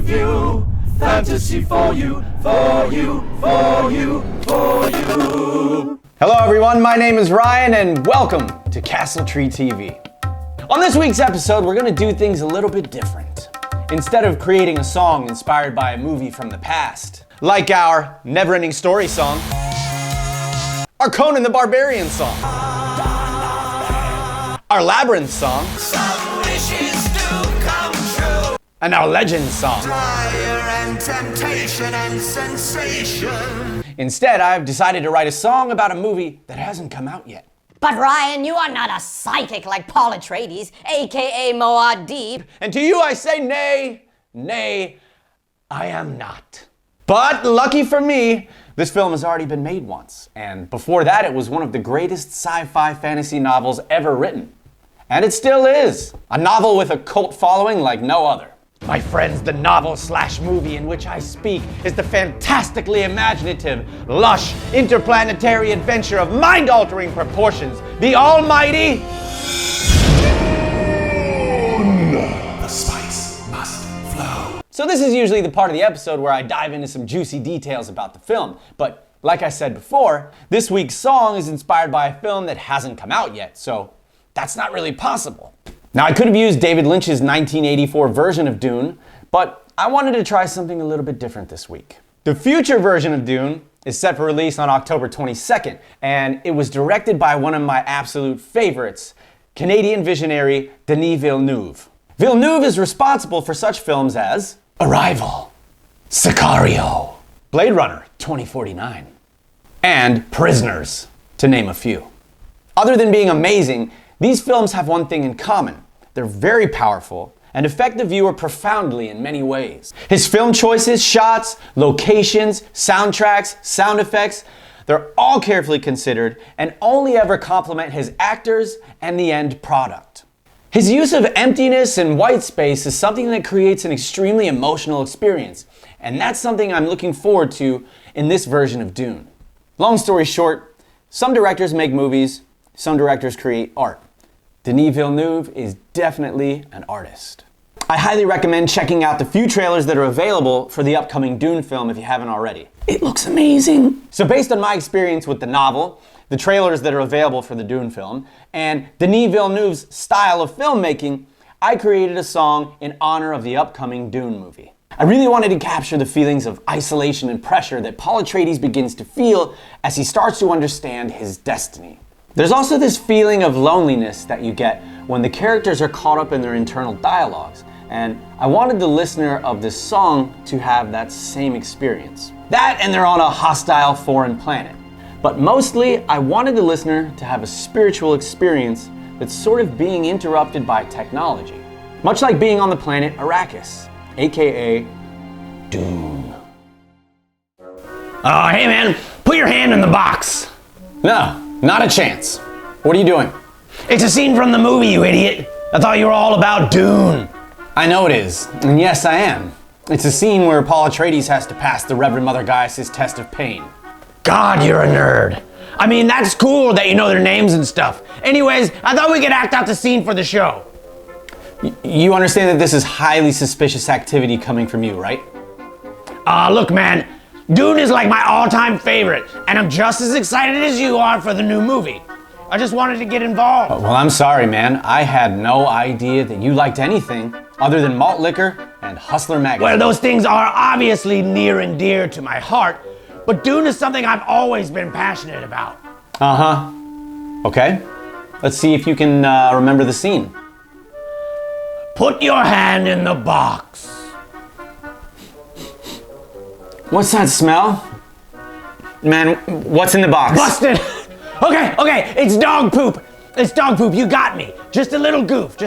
review. Fantasy for you, for you, for you, for you. Hello everyone, my name is Ryan and welcome to Castle Tree TV. On this week's episode, we're gonna do things a little bit different. Instead of creating a song inspired by a movie from the past, like our Never-Ending Story song, our Conan the Barbarian song, our Labyrinth song, Some wishes do come true. and our Legend song. Fire and temptation and sensation. Instead, I've decided to write a song about a movie that hasn't come out yet. But Ryan, you are not a psychic like Paul Atreides, aka Muad'Dib. And to you I say nay, nay, I am not. But lucky for me, this film has already been made once. And before that, it was one of the greatest sci-fi fantasy novels ever written. And it still is. A novel with a cult following like no other. My friends, the novel/movie in which I speak is the fantastically imaginative, lush, interplanetary adventure of mind-altering proportions, the almighty Dune. The spice must flow. So this is usually the part of the episode where I dive into some juicy details about the film, but like I said before, this week's song is inspired by a film that hasn't come out yet, so that's not really possible. Now, I could have used David Lynch's 1984 version of Dune, but I wanted to try something a little bit different this week. The future version of Dune is set for release on October 22nd, and it was directed by one of my absolute favorites, Canadian visionary Denis Villeneuve. Villeneuve is responsible for such films as Arrival, Sicario, Blade Runner 2049, and Prisoners, to name a few. Other than being amazing, these films have one thing in common. They're very powerful and affect the viewer profoundly in many ways. His film choices, shots, locations, soundtracks, sound effects, they're all carefully considered and only ever complement his actors and the end product. His use of emptiness and white space is something that creates an extremely emotional experience, and that's something I'm looking forward to in this version of Dune. Long story short, some directors make movies, some directors create art. Denis Villeneuve is definitely an artist. I highly recommend checking out the few trailers that are available for the upcoming Dune film if you haven't already. It looks amazing. So based on my experience with the novel, the trailers that are available for the Dune film, and Denis Villeneuve's style of filmmaking, I created a song in honor of the upcoming Dune movie. I really wanted to capture the feelings of isolation and pressure that Paul Atreides begins to feel as he starts to understand his destiny. There's also this feeling of loneliness that you get when the characters are caught up in their internal dialogues, and I wanted the listener of this song to have that same experience. That and they're on a hostile foreign planet. But mostly, I wanted the listener to have a spiritual experience that's sort of being interrupted by technology. Much like being on the planet Arrakis, aka Dune. Oh, hey man, put your hand in the box. No. Not a chance. What are you doing? It's a scene from the movie, you idiot. I thought you were all about Dune. I know it is, and yes, I am. It's a scene where Paul Atreides has to pass the Reverend Mother Goddess's test of pain. God, you're a nerd. I mean, that's cool that you know their names and stuff. Anyways, I thought we could act out the scene for the show. You understand that this is highly suspicious activity coming from you, right? Look, man. Dune is like my all-time favorite, and I'm just as excited as you are for the new movie. I just wanted to get involved. Well, I'm sorry, man. I had no idea that you liked anything other than malt liquor and Hustler magazine. Well, those things are obviously near and dear to my heart, but Dune is something I've always been passionate about. Uh-huh. Okay. Let's see if you can remember the scene. Put your hand in the box. What's that smell? Man, what's in the box? Busted! Okay, it's dog poop. It's dog poop, you got me. Just a little goof.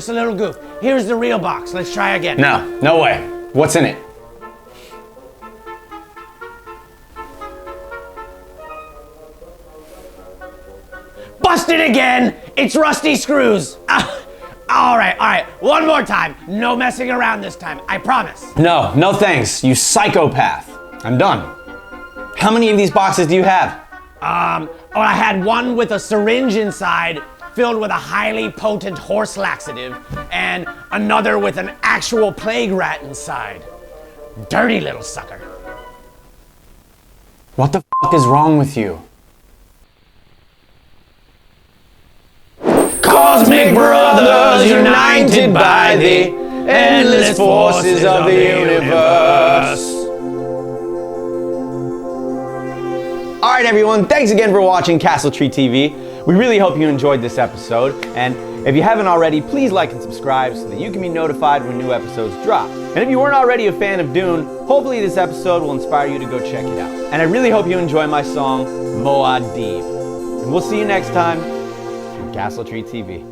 Here's the real box, let's try again. No way. What's in it? Busted again! It's rusty screws. All right, one more time. No messing around this time, I promise. No thanks, you psychopath. I'm done. How many of these boxes do you have? I had one with a syringe inside filled with a highly potent horse laxative and another with an actual plague rat inside. Dirty little sucker. What the f is wrong with you? Cosmic brothers united by the endless forces of the universe. Alright everyone, thanks again for watching Castle Tree TV. We really hope you enjoyed this episode, and if you haven't already, please like and subscribe so that you can be notified when new episodes drop. And if you weren't already a fan of Dune, hopefully this episode will inspire you to go check it out. And I really hope you enjoy my song, Moadib. And we'll see you next time on Castle Tree TV.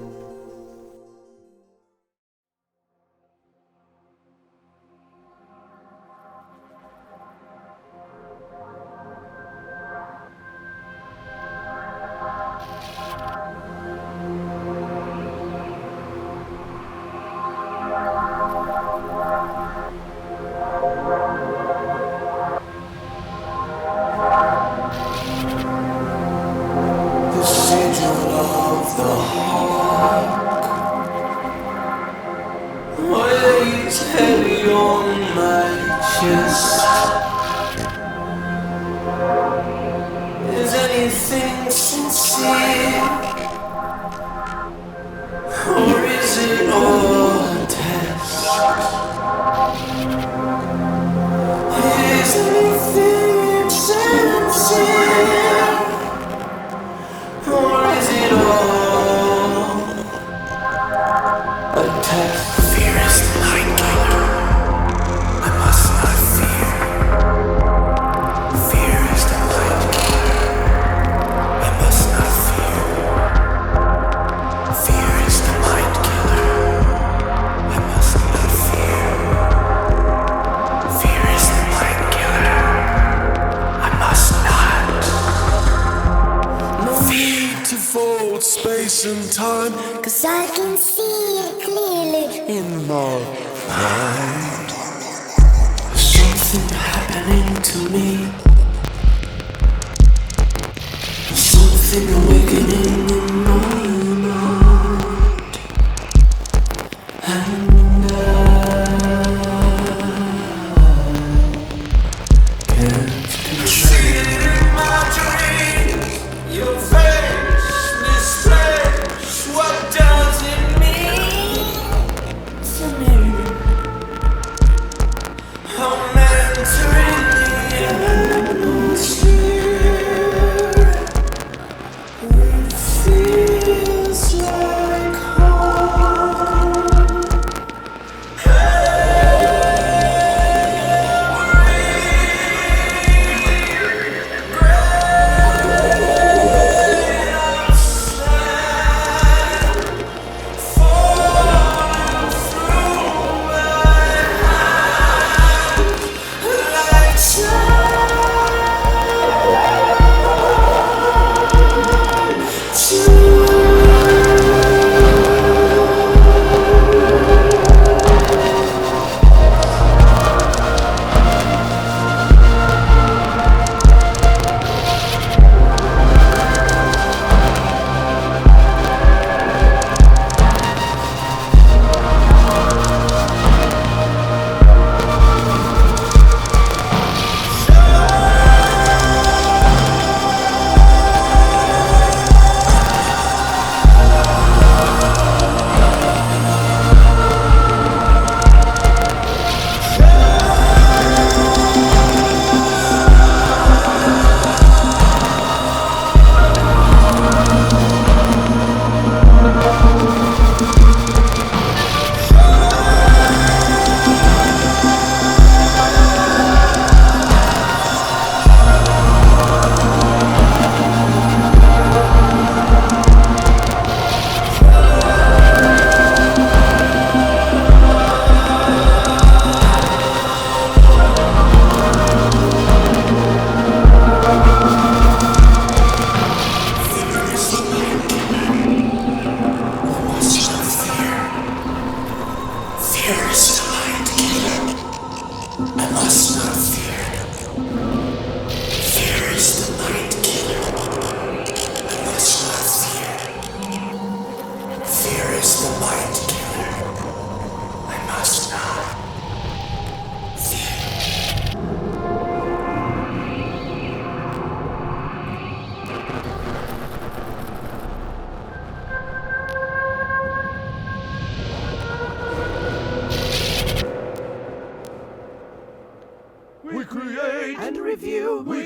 Weighs heavy on my chest. Is anything sincere, or is it all a test? Is anything sincere, or is it all a test? Fear is the night killer. I must not fear. Fear is the night killer. I must not fear. Fear is the night killer. I must not fear. Fear is the night killer. I must not. No need to fold space and time, 'cause I can see it clearly in my mind. Something happening to me. Something awakening in my mind. And I can't control it in my dreams. Your face, this place, what does it mean to me? I'm entering the atmosphere. It feels like home. Every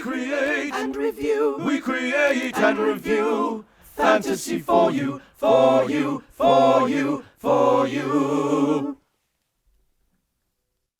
create and review. We create and review fantasy for you, for you, for you, for you.